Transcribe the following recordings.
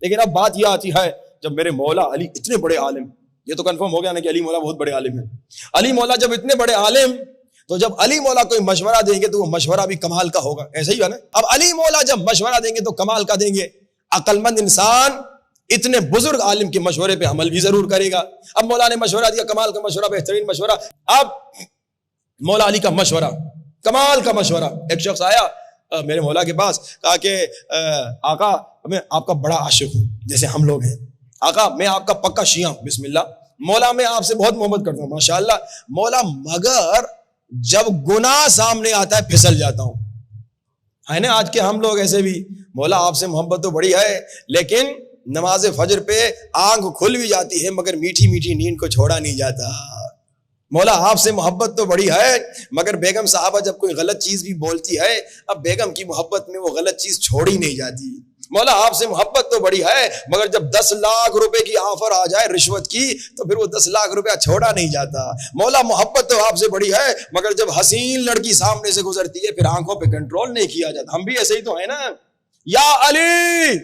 لیکن اب بات یہ آتی ہے جب میرے مولا علی اتنے بڑے عالم، یہ تو کنفرم ہو گیا نا کہ علی مولا بہت بڑے عالم ہیں، علی مولا جب اتنے بڑے عالم، تو جب علی مولا کوئی مشورہ دیں گے تو وہ مشورہ بھی کمال کا ہوگا، ایسا ہی ہے نا؟ اب علی مولا جب مشورہ دیں گے تو کمال کا دیں گے، عقل مند انسان اتنے بزرگ عالم کے مشورے پہ عمل بھی ضرور کرے گا۔ اب مولا نے مشورہ دیا، کمال کا مشورہ، بہترین مشورہ، اب مولا علی کا مشورہ، کمال کا مشورہ۔ ایک شخص آیا میرے مولا کے پاس، کہا کہ آقا میں آپ کا بڑا عاشق ہوں، جیسے ہم لوگ ہیں، آقا میں آپ کا پکا شیعہ ہوں، بسم اللہ، مولا میں آپ سے بہت محبت کرتا ہوں، ماشاءاللہ مولا، مگر جب گناہ سامنے آتا ہے پھسل جاتا ہوں۔ ہے نا آج کے ہم لوگ ایسے بھی، مولا آپ سے محبت تو بڑی ہے لیکن نماز فجر پہ آنکھ کھل بھی جاتی ہے مگر میٹھی میٹھی نیند کو چھوڑا نہیں جاتا۔ مولا آپ سے محبت تو بڑی ہے مگر بیگم صاحبہ جب کوئی غلط چیز بھی بولتی ہے، اب بیگم کی محبت میں وہ غلط چیز چھوڑی نہیں جاتی۔ مولا آپ سے محبت تو بڑی ہے مگر جب 10 لاکھ روپے کی آفر آ جائے رشوت کی تو پھر وہ 10 لاکھ روپیہ چھوڑا نہیں جاتا۔ مولا محبت تو آپ سے بڑی ہے مگر جب حسین لڑکی سامنے سے گزرتی ہے پھر آنکھوں پہ کنٹرول نہیں کیا جاتا۔ ہم بھی ایسے ہی تو ہیں نا۔ یا علی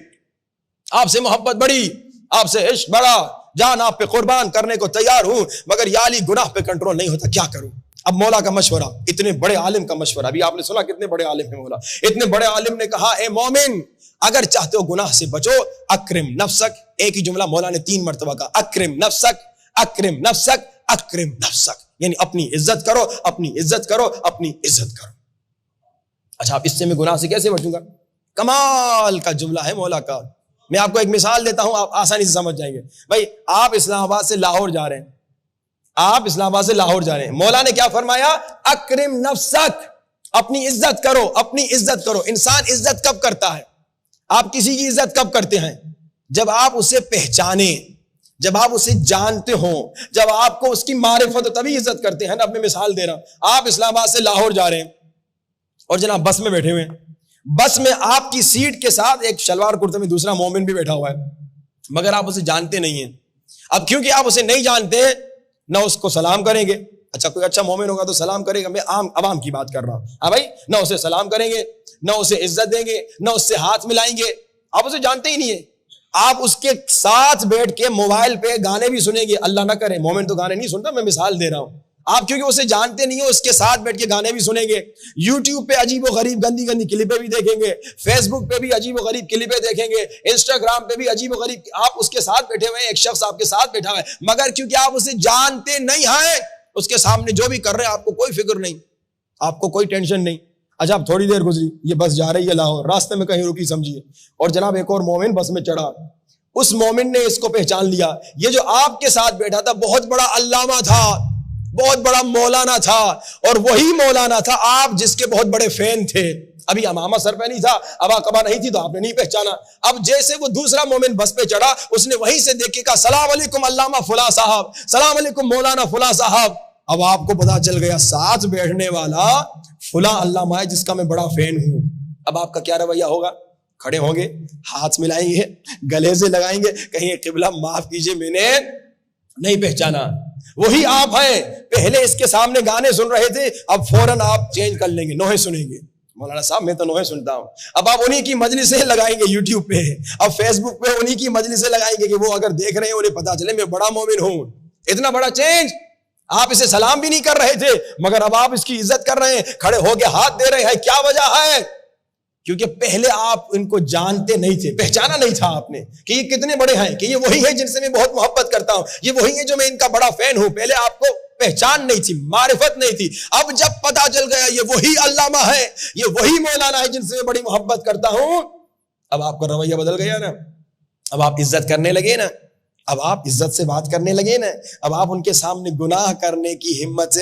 آپ سے محبت بڑی، آپ سے عشق بڑا، جان آپ پہ قربان کرنے کو تیار ہوں، مگر یا علی گناہ پہ کنٹرول نہیں ہوتا، کیا کروں؟ اب مولا کا مشورہ، اتنے بڑے عالم کا مشورہ، ابھی آپ نے سنا کتنے بڑے عالم ہیں مولا، اتنے بڑے عالم نے کہا اے مومن اگر چاہتے ہو گناہ سے بچو، اکرم نفسک، ایک ہی جملہ مولا نے 3 مرتبہ کہا، اکرم نفسک، اکرم نفسک، اکرم نفسک، یعنی اپنی عزت کرو، اپنی عزت کرو، اپنی عزت کرو۔ اچھا اب اس سے میں گناہ سے کیسے بچوں گا؟ کمال کا جملہ ہے مولا کا۔ میں آپ کو ایک مثال دیتا ہوں، آپ آسانی سے سمجھ جائیں گے۔ بھائی آپ اسلام آباد سے لاہور جا رہے ہیں، آپ اسلام آباد سے لاہور جا رہے ہیں، مولا نے کیا فرمایا؟ اکرم نفسک، اپنی عزت کرو، اپنی عزت کرو۔ انسان عزت کب کرتا ہے؟ آپ کسی کی عزت کب کرتے ہیں؟ جب آپ اسے پہچانیں، جب آپ اسے جانتے ہوں، جب آپ کو اس کی معرفت ہو تبھی عزت کرتے ہیں نا۔ اب میں مثال دے رہا ہوں، آپ اسلام آباد سے لاہور جا رہے ہیں اور جناب بس میں بیٹھے ہوئے ہیں، بس میں آپ کی سیٹ کے ساتھ ایک شلوار کرتے میں دوسرا مومن بھی بیٹھا ہوا ہے، مگر آپ اسے جانتے نہیں ہیں۔ اب کیونکہ آپ اسے نہیں جانتے نہ اس کو سلام کریں گے، اچھا کوئی اچھا مومن ہوگا تو سلام کرے گا، میں عام عوام کی بات کر رہا ہوں، ہاں بھائی، نہ اسے سلام کریں گے، نہ اسے عزت دیں گے، نہ اس سے ہاتھ ملائیں گے، آپ اسے جانتے ہی نہیں ہیں۔ آپ اس کے ساتھ بیٹھ کے موبائل پہ گانے بھی سنیں گے، اللہ نہ کرے مومن تو گانے نہیں سنتا، میں مثال دے رہا ہوں۔ آپ کیونکہ اسے جانتے نہیں ہو اس کے ساتھ بیٹھ کے گانے بھی سنیں گے، یوٹیوب پہ عجیب و غریب گندی گندی کلپیں بھی دیکھیں گے، فیس بک پہ بھی عجیب و غریب کلپیں دیکھیں گے، انسٹاگرام پہ بھی عجیب و غریب، آپ اس کے ساتھ بیٹھے ہوئے ہیں، ایک شخص آپ کے ساتھ بیٹھا ہوا ہے، مگر کیونکہ آپ اسے جانتے نہیں ہیں، اس کے سامنے جو بھی کر رہے ہیں آپ کو کوئی فکر نہیں، آپ کو کوئی ٹینشن نہیں۔ اچھا اب تھوڑی دیر گزری، یہ بس جا رہی ہے لاہور، راستے میں کہیں رکی سمجھیے، اور جناب ایک اور مومن بس میں چڑھا، اس مومن نے اس کو پہچان لیا، یہ جو آپ کے ساتھ بیٹھا تھا بہت بڑا علامہ تھا، بہت بڑا مولانا تھا، اور وہی مولانا تھا آپ جس کے بہت بڑے فین تھے۔ ابھی امامہ سر پہ نہیں تھا، ابا کبا نہیں تھی تو آپ نے نہیں پہچانا۔ اب جیسے وہ دوسرا مومن بس پہ چڑھا، اس نے وہیں سے دیکھ کے کہا سلام علیکم علامہ فلاں صاحب، سلام علیکم مولانا فلاں صاحب۔ اب آپ کو پتا چل گیا ساتھ بیٹھنے والا فلاں علامہ ہے جس کا میں بڑا فین ہوں۔ اب آپ کا کیا رویہ ہوگا؟ کھڑے ہوں گے، ہاتھ ملائیں گے، گلے سے لگائیں گے، کہیں قبلہ معاف کیجئے میں نے نہیں پہچانا، وہی آپ ہیں، پہلے اس کے سامنے گانے سن رہے تھے، اب فوراً آپ چینج کر لیں گے، نوحے سنیں گے۔ مولانا صاحب میں تو نوحے سنتا ہوں، اب آپ انہی کی مجلسیں لگائیں گے یوٹیوب پہ، اب فیس بک پہ انہی کی مجلسیں لگائیں گے کہ وہ اگر دیکھ رہے ہیں انہیں پتا چلے میں بڑا مومن ہوں۔ اتنا بڑا چینج! آپ اسے سلام بھی نہیں کر رہے تھے مگر اب آپ اس کی عزت کر رہے ہیں، کھڑے ہو کے ہاتھ دے رہے ہیں، کیا وجہ ہے؟ کیونکہ پہلے آپ ان کو جانتے نہیں تھے، پہچانا نہیں تھا آپ نے کہ یہ کتنے بڑے ہیں، کہ یہ وہی ہیں جن سے میں بہت محبت کرتا ہوں، یہ وہی ہیں جو میں ان کا بڑا فین ہوں۔ پہلے آپ کو پہچان نہیں تھی، معرفت نہیں تھی، اب جب پتا چل گیا یہ وہی علامہ ہے، یہ وہی مولانا ہے جن سے میں بڑی محبت کرتا ہوں، اب آپ کا رویہ بدل گیا نا، اب آپ عزت کرنے لگے نا، اب آپ عزت سے بات کرنے لگے نا، اب آپ ان کے سامنے گناہ کرنے کی ہمت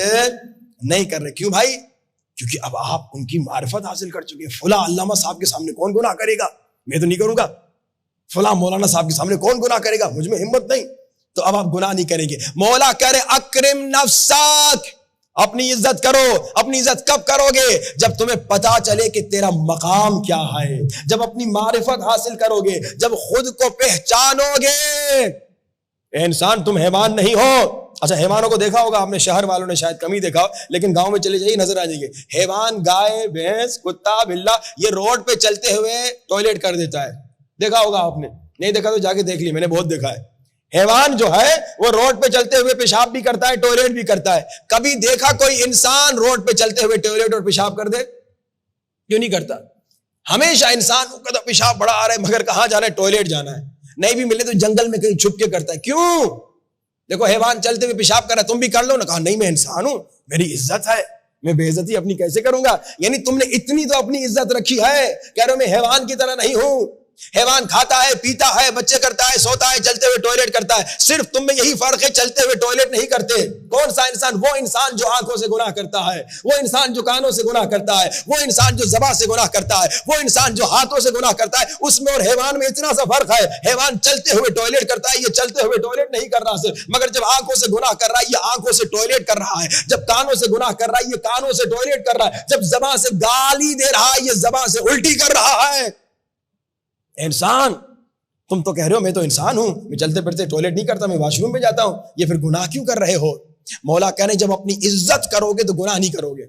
نہیں کر رہے۔ کیوں بھائی؟ کیونکہ اب آپ ان کی معرفت حاصل کر چکے ہیں۔ فلاں علامہ صاحب کے سامنے کون گناہ کرے گا؟ میں تو نہیں کروں گا۔ فلاں مولانا صاحب کے سامنے کون گناہ کرے گا؟ مجھ میں ہمت نہیں، تو اب آپ گناہ نہیں کریں گے۔ مولا کہہ رہے اکرم نفسک، اپنی عزت کرو۔ اپنی عزت کب کرو گے؟ جب تمہیں پتا چلے کہ تیرا مقام کیا ہے، جب اپنی معرفت حاصل کرو گے، جب خود کو پہچانو گے۔ اے انسان تم حیوان نہیں ہو۔ اچھا حیوانوں کو دیکھا ہوگا آپ نے، شہر والوں نے شاید کم ہی دیکھا ہو، لیکن گاؤں میں چلے جائیے نظر آ جائیں گے، حیوان گائے بھینس کتا بلا یہ روڈ پہ چلتے ہوئے ٹوائلٹ کر دیتا ہے، دیکھا ہوگا آپ نے، نہیں دیکھا تو جا کے دیکھ لی، میں نے بہت دیکھا ہے. حیوان جو ہے وہ روڈ پہ چلتے ہوئے پیشاب بھی کرتا ہے، ٹوائلٹ بھی کرتا ہے. کبھی دیکھا کوئی انسان روڈ پہ چلتے ہوئے ٹوائلٹ اور پیشاب کر دے؟ کیوں نہیں کرتا؟ ہمیشہ انسان کو کہتا پیشاب بڑا آ رہا ہے مگر کہاں جانا ہے؟ ٹوائلٹ جانا ہے. نہیں بھی ملے تو جنگل میں کہیں چھپ کے کرتا ہے. کیوں؟ دیکھو حیوان چلتے ہوئے پیشاب کر رہا ہے، تم بھی کر لو نا. کہا نہیں میں انسان ہوں، میری عزت ہے، میں بے عزتی اپنی کیسے کروں گا؟ یعنی تم نے اتنی تو اپنی عزت رکھی ہے، کہہ رہے ہو میں حیوان کی طرح نہیں ہوں. حیوان کھاتا ہے، پیتا ہے، بچے کرتا ہے، سوتا ہے، چلتے ہوئے ٹوائلٹ کرتا ہے. صرف تم میں یہی فرق ہے، چلتے ہوئے ٹوائلٹ نہیں کرتے. کون سا انسان؟ وہ انسان جو آنکھوں سے گناہ کرتا ہے، وہ انسان جو کانوں سے گناہ کرتا ہے، وہ انسان جو زبان سے گناہ کرتا ہے، وہ انسان جو ہاتھوں سے گناہ کرتا ہے. اس میں اور حیوان میں اتنا سا فرق ہے. حیوان چلتے ہوئے ٹوائلٹ کرتا ہے، یہ چلتے ہوئے ٹوائلٹ نہیں کر رہا صرف، مگر جب آنکھوں سے گناہ کر رہا ہے یہ آنکھوں سے ٹوائلٹ کر رہا ہے. جب کانوں سے گناہ کر رہا ہے یہ کانوں سے ٹوائلٹ کر رہا ہے. جب زبان سے گالی دے رہا ہے یہ زبان سے الٹی کر رہا ہے. انسان تم تو کہہ رہے ہو میں تو انسان ہوں، میں چلتے پھرتے ٹوائلٹ نہیں کرتا، میں واش روم میں جاتا ہوں. یہ پھر گناہ کیوں کر رہے ہو؟ مولا کہہ رہے جب اپنی عزت کرو گے تو گناہ نہیں کرو گے.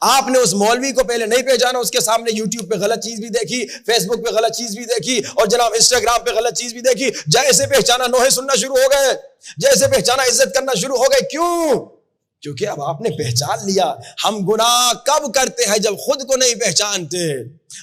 آپ نے اس مولوی کو پہلے نہیں پہچانا، اس کے سامنے یوٹیوب پہ غلط چیز بھی دیکھی، فیس بک پہ غلط چیز بھی دیکھی، اور جناب انسٹاگرام پہ غلط چیز بھی دیکھی. جیسے پہچانا نوحے سننا شروع ہو گئے، جیسے پہچانا عزت کرنا شروع ہو گئے. کیوں؟ کیونکہ اب آپ نے پہچان لیا. ہم گناہ کب کرتے ہیں؟ جب خود کو نہیں پہچانتے.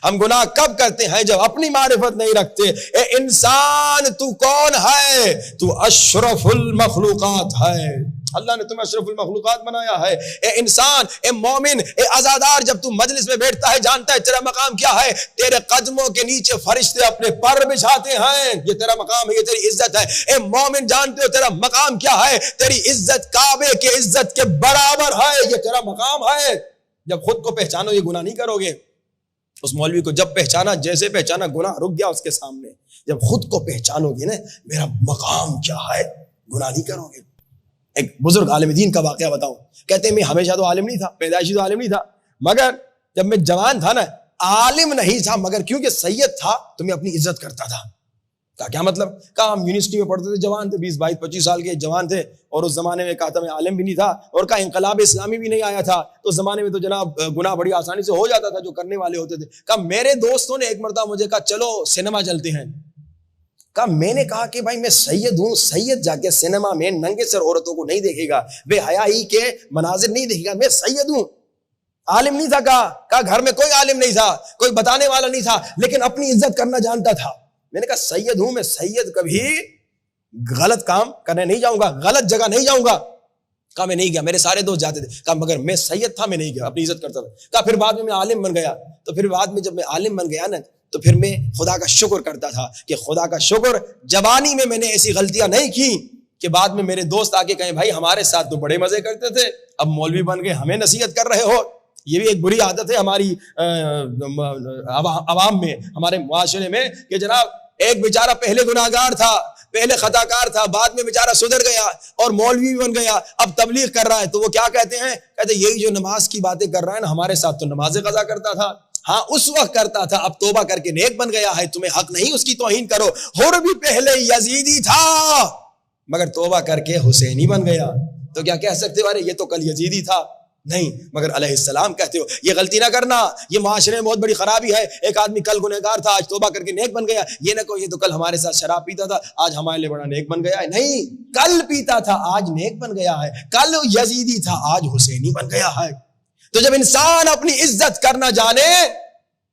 ہم گناہ کب کرتے ہیں؟ جب اپنی معرفت نہیں رکھتے. اے انسان تو کون ہے؟ تو اشرف المخلوقات ہے. اللہ نے تمہیں اشرف المخلوقات بنایا ہے. اے انسان، اے مومن، اے عزادار، جب تم مجلس میں بیٹھتا ہے جانتا ہے تیرا مقام کیا ہے؟ تیرے قدموں کے نیچے فرشتے اپنے پر بچھاتے ہیں. یہ تیرا مقام ہے، یہ تیری عزت ہے. اے مومن جانتے ہو تیرا مقام کیا ہے؟ تیری عزت کعبے کے عزت کے برابر ہے، یہ تیرا مقام ہے. جب خود کو پہچانو یہ گناہ نہیں کرو گے. اس مولوی کو جب پہچانا، جیسے پہچانا گناہ رک گیا اس کے سامنے. جب خود کو پہچانو گے نا میرا مقام کیا ہے، گناہ نہیں کرو گے. ایک بزرگ عالم دین کا واقعہ بتاؤں. کہتے ہیں میں ہمیشہ تو عالم نہیں تھا، پیدائشی تو عالم نہیں تھا، مگر جب میں جوان تھا نا عالم نہیں تھا، مگر کیونکہ سید تھا تو میں اپنی عزت کرتا تھا. کہا کیا مطلب؟ کہا ہم یونیورسٹی میں پڑھتے تھے، جوان تھے، 20 22 25 سال کے جوان تھے، اور اس زمانے میں کہا تھا میں عالم بھی نہیں تھا، اور کہا انقلاب اسلامی بھی نہیں آیا تھا، تو اس زمانے میں تو جناب گناہ بڑی آسانی سے ہو جاتا تھا جو کرنے والے ہوتے تھے. کہا میرے دوستوں نے ایک مرتبہ مجھے کہا چلو سینما چلتے ہیں. کہا میں نے کہا کہ بھائی میں سید ہوں، سید جا کے سینما میں ننگے سر عورتوں کو نہیں دیکھے گا، بے حیائی کے مناظر نہیں دیکھے گا، میں سید ہوں. عالم نہیں تھا. کہا گھر میں کوئی عالم نہیں تھا، کوئی بتانے والا نہیں تھا، لیکن اپنی عزت کرنا جانتا تھا. میں نے کہا سید ہوں میں، سید کبھی غلط کام کرنے نہیں جاؤں گا، غلط جگہ نہیں جاؤں گا. کہا میں نہیں گیا، میرے سارے دوست جاتے تھے. کہا مگر میں سید تھا، میں نہیں گیا، اپنی عزت کرتا تھا. کہا پھر بعد میں عالم بن گیا، تو پھر بعد میں جب میں عالم بن گیا نا تو پھر میں خدا کا شکر کرتا تھا کہ خدا کا شکر جوانی میں نے ایسی غلطیاں نہیں کی کہ بعد میں میرے دوست آ کے کہیں بھائی ہمارے ساتھ تو بڑے مزے کرتے تھے، اب مولوی بن گئے ہمیں نصیحت کر رہے ہو. یہ بھی ایک بری عادت ہے ہماری عوام میں، ہمارے معاشرے میں، کہ جناب ایک بیچارہ پہلے گناہگار تھا، پہلے خطا کار تھا، بعد میں بیچارہ سدھر گیا اور مولوی بھی بن گیا، اب تبلیغ کر رہا ہے. تو وہ کیا کہتے ہیں؟ کہتے یہی جو نماز کی باتیں کر رہا ہے نا، ہمارے ساتھ تو نماز قضا کرتا تھا. ہاں اس وقت کرتا تھا، اب توبہ کر کے نیک بن گیا ہے، تمہیں حق نہیں اس کی توہین کرو. ہر بھی پہلے یزیدی تھا مگر توبہ کر کے حسینی بن گیا. تو کیا کہہ سکتے ہو ارے یہ تو کل یزیدی تھا؟ نہیں، مگر علیہ السلام کہتے ہو. یہ غلطی نہ کرنا، یہ معاشرے میں بہت بڑی خرابی ہے. ایک آدمی کل گنہگار تھا، آج توبہ کر کے نیک بن گیا. یہ نہ کہو یہ تو کل ہمارے ساتھ شراب پیتا تھا، آج ہمارے لیے بڑا نیک بن گیا ہے. نہیں، کل پیتا تھا آج نیک بن گیا ہے، کل یزیدی تھا آج حسینی بن گیا ہے. تو جب انسان اپنی عزت کرنا جانے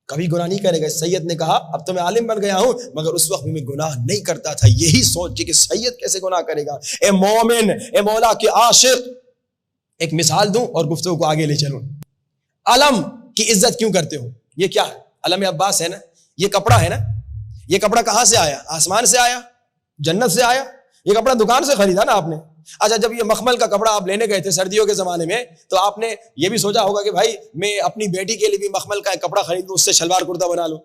کبھی گناہ نہیں کرے گا. سید نے کہا اب تو میں عالم بن گیا ہوں مگر اس وقت بھی میں گناہ نہیں کرتا تھا، یہی سوچ کے کہ سید کیسے گناہ کرے گا. اے مومن، اے مولا کے عاشق، ایک مثال دوں اور گفتگو کو آگے لے چلوں. علم کی عزت کیوں کرتے ہو؟ یہ کیا ہے؟ علم عباس ہے نا، یہ کپڑا ہے نا، یہ کپڑا کہاں سے آیا؟ آسمان سے آیا؟ جنت سے آیا؟ یہ کپڑا دکان سے خریدا نا آپ نے. اچھا جب یہ مخمل کا کپڑا آپ لینے گئے تھے سردیوں کے زمانے میں تو آپ نے یہ بھی سوچا ہوگا کہ بھائی میں اپنی بیٹی کے لیے بھی مخمل کا ایک کپڑا خرید لوں، اس سے شلوار کرتا بنا لوں.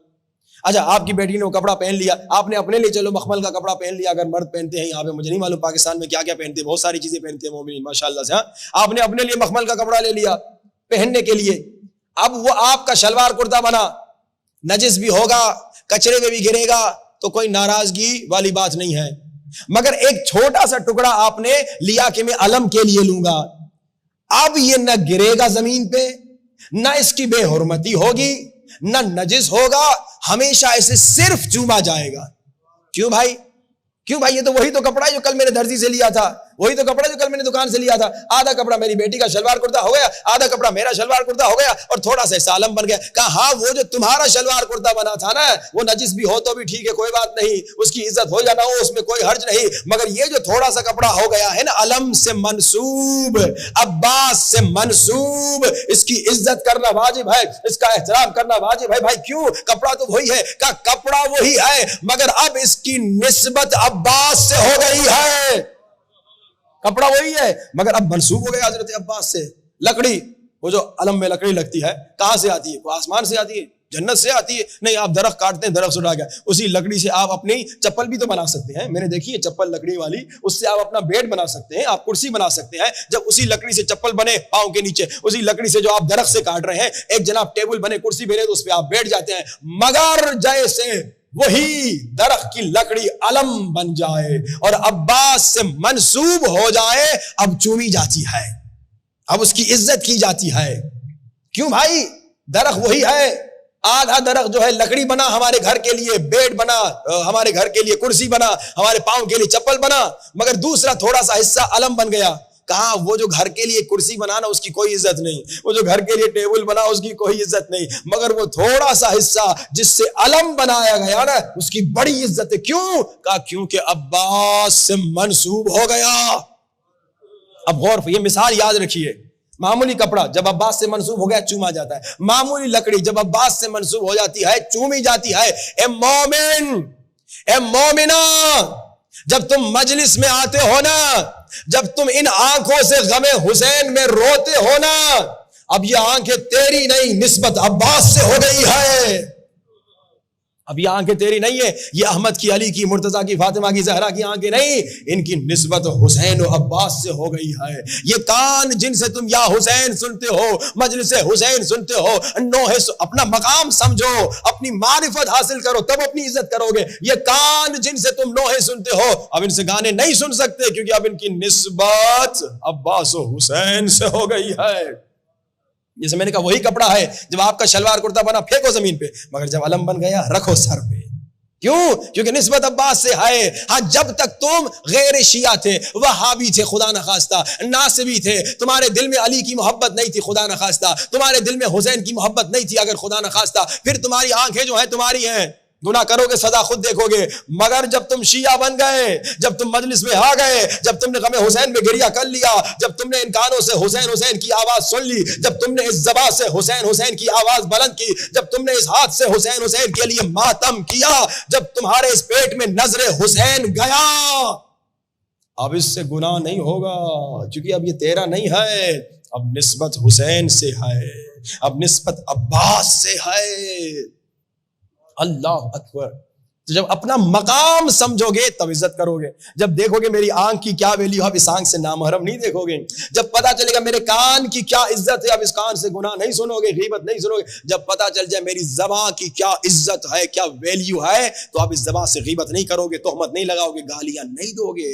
اچھا آپ کی بیٹی نے وہ کپڑا پہن لیا، آپ نے اپنے لیے چلو مخمل کا کپڑا پہن لیا. اگر مرد پہنتے ہیں یہاں پہ مجھے نہیں معلوم پاکستان میں کیا کیا پہنتے ہیں، بہت ساری چیزیں پہنتے ہیں مومنین ماشاءاللہ سے. آپ نے اپنے لیے مخمل کا کپڑا لے لیا پہننے کے لیے. اب وہ آپ کا شلوار کرتا بنا، نجس بھی ہوگا، کچرے میں بھی گرے گا، تو کوئی ناراضگی والی بات نہیں ہے. مگر ایک چھوٹا سا ٹکڑا آپ نے لیا کہ میں علم کے لیے لوں گا. اب یہ نہ گرے گا زمین پہ، نہ اس کی بے حرمتی ہوگی، نہ نجس ہوگا، ہمیشہ اسے صرف چوما جائے گا. کیوں بھائی؟ کیوں بھائی؟ یہ تو وہی تو کپڑا ہے جو کل میں نے درزی سے لیا تھا، وہی تو کپڑا جو کل میں نے دکان سے لیا تھا. آدھا کپڑا میری بیٹی کا شلوار کرتا ہو گیا، آدھا کپڑا میرا شلوار کرتا ہو گیا، اور تھوڑا سا سالم بن گیا. کہا ہاں وہ جو تمہارا شلوار کرتا بنا تھا نا، وہ نجس بھی ہو تو بھی ٹھیک ہے، کوئی بات نہیں، اس کی عزت ہو یا نہ ہو اس میں کوئی حرج نہیں، مگر یہ جو تھوڑا سا کپڑا ہو گیا ہے نا، علم سے منسوب، عباس سے منسوب، اس کی عزت کرنا واجب ہے، اس کا احترام کرنا واجب ہے. بھائی کیوں؟ کپڑا تو وہی ہے. کہا کپڑا وہی ہے مگر اب اس کی نسبت عباس سے ہو گئی ہے. کپڑا وہی ہے مگر اب منسوب ہو گیا حضرت عباس سے. لکڑی، وہ جو علم میں لکڑی لگتی ہے کہاں سے آتی ہے؟ وہ آسمان سے آتی ہے، جنت سے آتی ہے؟ نہیں، آپ درخت کاٹتے ہیں، درخت سے اٹھا گیا، اسی لکڑی سے آپ اپنی چپل بھی تو بنا سکتے ہیں. میں نے دیکھی ہے چپل لکڑی والی، اس سے آپ اپنا بیڈ بنا سکتے ہیں، آپ کرسی بنا سکتے ہیں. جب اسی لکڑی سے چپل بنے پاؤں کے نیچے، اسی لکڑی سے جو آپ درخت سے کاٹ رہے ہیں، ایک جناب ٹیبل بنے، کرسی بنے، تو اس پہ آپ بیٹھ جاتے ہیں. مگر جیسے وہی درخت کی لکڑی علم بن جائے اور عباس سے منسوب ہو جائے، اب چومی جاتی ہے، اب اس کی عزت کی جاتی ہے. کیوں بھائی؟ درخت وہی ہے. آدھا درخت جو ہے لکڑی بنا، ہمارے گھر کے لیے بیڈ بنا، ہمارے گھر کے لیے کرسی بنا، ہمارے پاؤں کے لیے چپل بنا، مگر دوسرا تھوڑا سا حصہ علم بن گیا. کہاں وہ جو گھر کے لیے کرسی بنانا اس کی کوئی عزت نہیں، وہ جو گھر کے لیے ٹیبل بنا اس کی کوئی عزت نہیں، مگر وہ تھوڑا سا حصہ جس سے علم بنایا گیا نا اس کی بڑی عزت ہے. کیوں؟ کہا کیونکہ عباس سے منسوب ہو گیا. اب غور، یہ مثال یاد رکھیے. معمولی کپڑا جب عباس سے منسوب ہو گیا چوما جاتا ہے، معمولی لکڑی جب عباس سے منسوب ہو جاتی ہے چومی جاتی ہے. اے مومن، اے مومنہ، جب تم مجلس میں آتے ہو نا، جب تم ان آنکھوں سے غم حسین میں روتے ہو نا، اب یہ آنکھیں تیری نہیں، نسبت عباس سے ہو گئی ہے. اب یہ آنکھیں تیری نہیں ہے، یہ احمد کی، علی کی، مرتضیٰ کی، فاطمہ کی، زہرا کی آنکھیں نہیں، ان کی نسبت حسین و عباس سے ہو گئی ہے. یہ کان جن سے تم یا حسین سنتے ہو، مجلس حسین سنتے ہو، نوحے اپنا مقام سمجھو، اپنی معرفت حاصل کرو تب اپنی عزت کرو گے. یہ کان جن سے تم نوحے سنتے ہو اب ان سے گانے نہیں سن سکتے کیونکہ اب ان کی نسبت عباس و حسین سے ہو گئی ہے. جیسے میں نے کہا وہی کپڑا ہے، جب آپ کا شلوار کرتا بنا پھینکو زمین پہ، مگر جب علم بن گیا رکھو سر پہ. کیوں؟ کیونکہ نسبت عباس سے ہے. ہاں جب تک تم غیر شیعہ تھے، وہابی تھے خدا نخواستہ، ناصبی تھے، تمہارے دل میں علی کی محبت نہیں تھی خدا نخواستہ، تمہارے دل میں حسین کی محبت نہیں تھی اگر خدا نخواستہ، پھر تمہاری آنکھیں جو ہیں تمہاری ہیں، گناہ کرو گے سزا خود دیکھو گے. مگر جب تم شیعہ بن گئے، جب تم مجلس میں آ گئے، جب تم نے غم حسین میں گریہ کر لیا، جب تم نے ان کانوں سے حسین حسین کی آواز سن لی، جب تم نے اس زبان سے حسین حسین کی آواز بلند کی، جب تم نے اس ہاتھ سے حسین حسین کے لیے ماتم کیا، جب تمہارے اس پیٹ میں نظر حسین گیا، اب اس سے گناہ نہیں ہوگا کیونکہ اب یہ تیرا نہیں ہے، اب نسبت حسین سے ہے، اب نسبت عباس سے ہے. اللہ اکبر. تو جب اپنا مقام سمجھو گے تب عزت کرو گے. جب دیکھو گے میری آنکھ کی کیا ویلیو، اب اس آنکھ سے نامحرم نہیں دیکھو گے. جب پتا چلے گا میرے کان کی کیا عزت ہے، اب اس کان سے گناہ نہیں سنو گے، غیبت نہیں سنو گے. جب پتا چل جائے میری زبان کی کیا عزت ہے، کیا ویلیو ہے، تو اب اس زبان سے غیبت نہیں کرو گے، تہمت نہیں لگاؤ گے، گالیاں نہیں دو گے.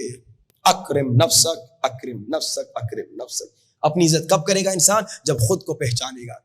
اکرم نفسک، اکرم نفسک، اکرم نفسک. اپنی عزت کب کرے گا انسان؟ جب خود کو پہچانے گا.